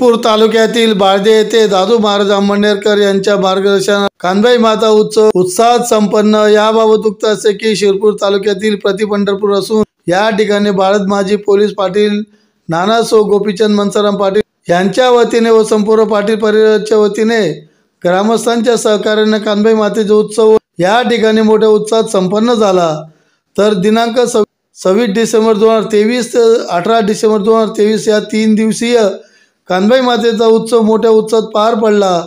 शिरपूर तालुक्यातील बाळदे येथे दादू महाराज अंमळनेरकर यांच्या मार्गदर्शनात कानबाई माता उत्सव उत्साहात संपन्न। याबाबत उक्त असे की शिरपूर तालुक्यातील प्रति पंढरपूर असून या ठिकाणी बाळद माजी पोलीस पाटील नानासो गोपीचंद मनसाराम पाटील यांच्या वतीने व संपूर्ण पाटील परिवाराच्या वतीने ग्रामस्थांच्या सहकार्याने कानबाई मातेचा उत्सव या ठिकाणी मोठ्या उत्साहात संपन्न झाला। तर दिनांक 26 डिसेंबर 2023 ते 18 डिसेंबर 2023 या 3 दिवसीय कानबाई मातेचा उत्सव मोठ्या उत्साहात पार पडला।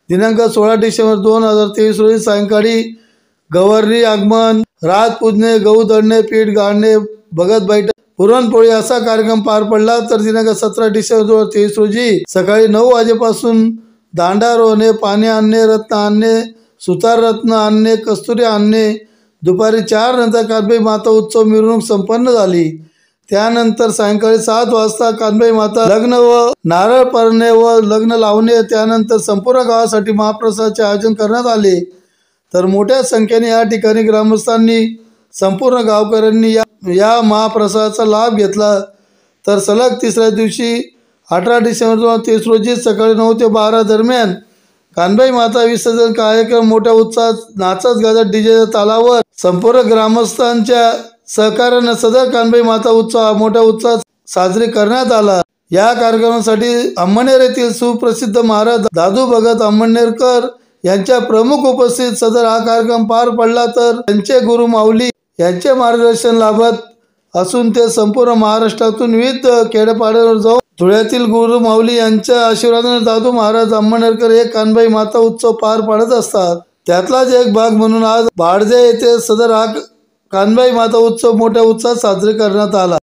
दिनांक 16 डिसेंबर 2023 रोजी सायंकाळी गवारी आगमन, रात पूजने, गहू दळणे, पीठ गाळणे, भगत बैठक, पुरणपोळी असा कार्यक्रम पार पडला। तर दिनांक 17 डिसेंबर 2023 रोजी सकाळी 9 वाजेपासून दांडा रोवणे, पाणी आणणे, रत्न आणणे, सुतार रत्न आणणे, कस्तुरी आणणे, दुपारी 4 नंतर कानबाई माता उत्सव मिरवणूक संपन्न झाली। त्यानंतर सायंकाळी 7 वाजता कानबाई माता लग्न व नारळ परणे व लग्न लावणे, त्यानंतर संपूर्ण गावासाठी महाप्रसादाचे आयोजन करण्यात आले। तर मोठ्या संख्येने या ठिकाणी ग्रामस्थांनी संपूर्ण गावकऱ्यांनी या महाप्रसादाचा लाभ घेतला। तर सलग तिसऱ्या दिवशी 18 डिसेंबर 2023 रोजी सकाळी 9 ते 12 दरम्यान कानबाई माता विसर्जन कार्यक्रम मोठ्या उत्साहात नाचत गाजत डीजेच्या तालावर संपूर्ण ग्रामस्थांच्या सहकार्याने सदर कानबाई माता उत्सव मोठ्या उत्साहात साजरी करण्यात आला। या कार्यक्रमासाठी अंमळनेर येथील सुप्रसिद्ध महाराज दादू भगत अंमळनेरकर यांच्या प्रमुख उपस्थित सदर हा कार्यक्रम पार पडला। तर त्यांचे गुरु माऊली यांचे मार्गदर्शन लाभत असून ते संपूर्ण महाराष्ट्रातून विविध खेड्यापाड्यावर जाऊन धुळ्यातील गुरु माऊली यांच्या आशीर्वादाने दादू महाराज अंमळनेरकर हे कानबाई माता उत्सव पार पाडत असतात। त्यातलाच एक भाग म्हणून आज बाळदे येथे सदर हा कानबाई माता उत्सव मोठ्या उत्साहात साजरी करण्यात आला।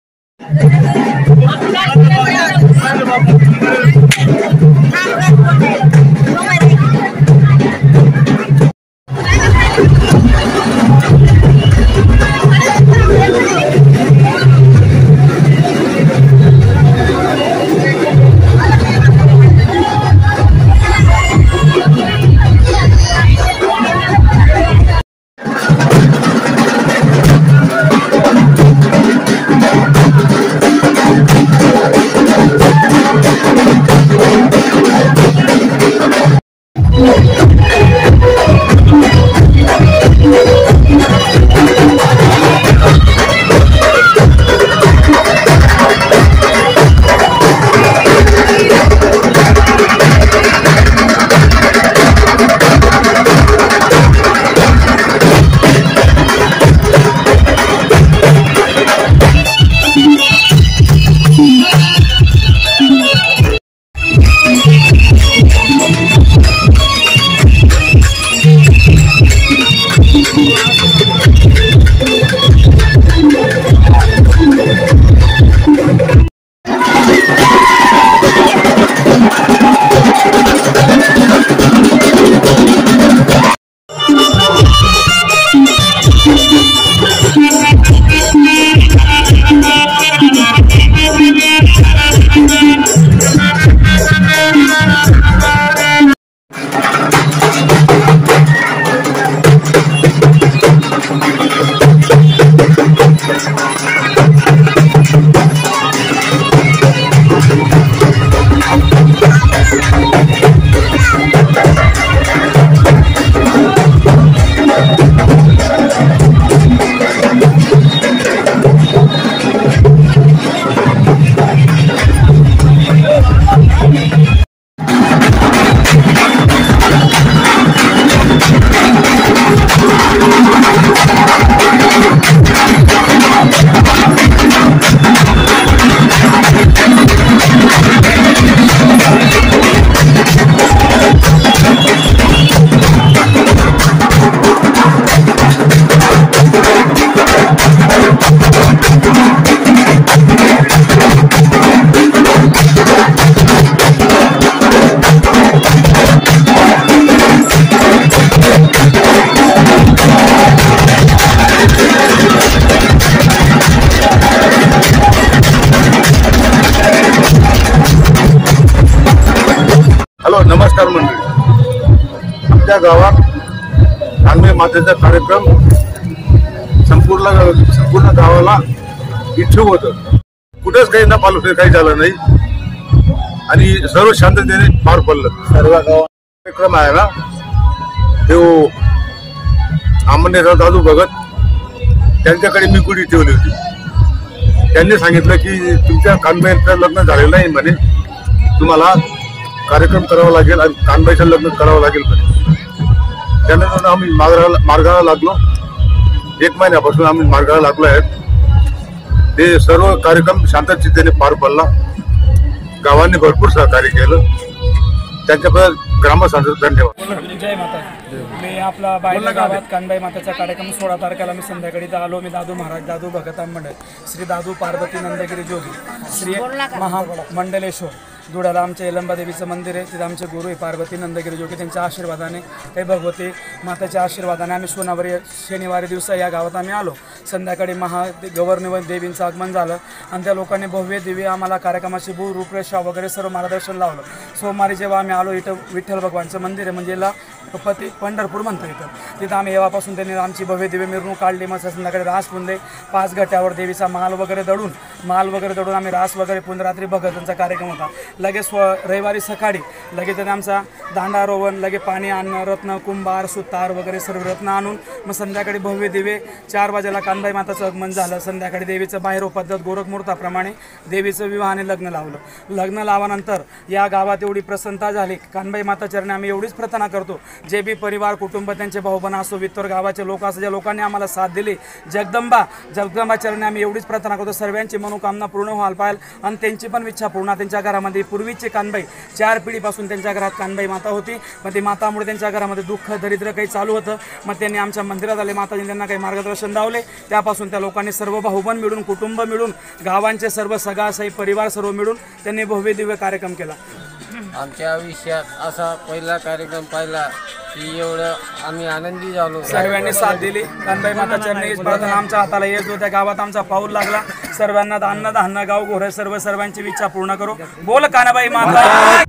नमस्कार मंडळी, आमच्या गावात कानबाई मातेचा कार्यक्रम संपूर्ण गावाला इच्छुक होतं। कुठेच काही न पालू काही झालं नाही। आणि सर्व शांततेने पार पडलं. सर्व गावात कार्यक्रम आहे ना तो अंमळनेरचा दादू भगत त्यांच्याकडे मी गुढी ठेवली होती. त्यांनी सांगितलं की तुमच्या कानबाईचं लग्न झालेलं नाही म्हणे, तुम्हाला कार्यक्रम करावा लागेल आणि कानबाईचं लग्न करावं लागेल म्हणे. त्यानंतर आम्ही मार्गाला लागलो. 1 महिन्यापासून आम्ही मार्गाला लागलो आहेत. ते सर्व कार्यक्रम शांततेने पार पडला. गावांनी भरपूर सहकार्य केलं. त्यांच्याबद्दल ग्रामस्थांचा धन्यवाद. जय माता. मी आपला बायला गावात कानबाई मातेचा कार्यक्रम 16 तारखेला मी संध्याकाळी इथं आलो. मी दादू महाराज दादू भगत मंडळ श्री दादू पार्वती नंदगिरी जोगी श्री महामंडलेश्वर धुळ्याला आमच्या येलंबा देवीचं मंदिर आहे. तिथे आमचे गुरु आहे पार्वती नंदगिरी जोगी. त्यांच्या आशीर्वादाने काही भगवती माताच्या आशीर्वादाने आम्ही सोनावारी शनिवारी दिवसा या गावात आम्ही आलो. संध्याकाळी गवर्नर देवींचं आगमन झालं आणि त्या लोकांनी भव्य दिव्य आम्हाला कार्यक्रमाची रूपरेषा वगैरे सर्व मार्गदर्शन लावलं. सोमवारी जेव्हा आम्ही आलो इथं विठ्ठल भगवानचं मंदिर आहे म्हणजे याला पंढरपूर म्हणतो इथं. तिथं आम्ही येवापासून त्यांनी आमची भव्य दिव्य मिरवणूक काढली. मग संध्याकाळी रास पुंदे 5 घट्यावर देवीचा माल वगैरे दळून आम्ही रास वगैरे पुंद रात्री भगतांचा कार्यक्रम होता. लगेच रविवारी सकाळी लगेच त्याने आमचा दांडा रोवण लगे पाणी आणणं रत्न कुंभार सुतार वगैरे सर्व रत्न आणून मग संध्याकाळी भव्य दिवे 4 वाजेला कानबाई माताचं आगमन झालं. संध्याकाळी देवीचं बाहेर पद्धत गोरखमुहूर्ताप्रमाणे देवीचं विवाहाने लग्न लावलं. लग्न लावानंतर या गावात एवढी प्रसन्नता झाली. कानबाई माता चरणी आम्ही एवढीच प्रार्थना करतो, जे बी परिवार कुटुंब त्यांचे भाऊबंद असो वित्तर गावाचे लोक असो ज्या लोकांनी आम्हाला साथ दिली जगदंबा चरणी आम्ही एवढीच प्रार्थना करतो सर्वांची मनोकामना पूर्ण व्हायला पाहिजे आणि त्यांची पण इच्छा पूर्ण. त्यांच्या घरामध्ये पूर्वीची कानबाई 4 पिढीपासून त्यांच्या घरात कानबाई माता होती. मग ती मातामुळे त्यांच्या घरामध्ये दुःख दरिद्र काही चालू होतं. मग त्यांनी आमच्या मंदिरात आले. माताजींनी त्यांना काही मार्गदर्शन लावले. त्यापासून त्या लोकांनी सर्व भाऊबंद मिळून कुटुंब मिळून गावांचे सर्व सगळासाई परिवार सर्व मिळून त्यांनी भव्य दिव्य कार्यक्रम केला. आमच्या आयुष्यात असा पहिला कार्यक्रम पाहिला की एवढं आम्ही आनंदी झालो. सर्वांनी साथ दिली. कानबाई माता चरणी प्रार्थना आमच्या हाताला येत होत्या. गावात आमचा पाऊल लागला. सर्वांना धान्य गाव गोरे सर्वांची इच्छा पूर्ण करू. बोल कानबाई माता.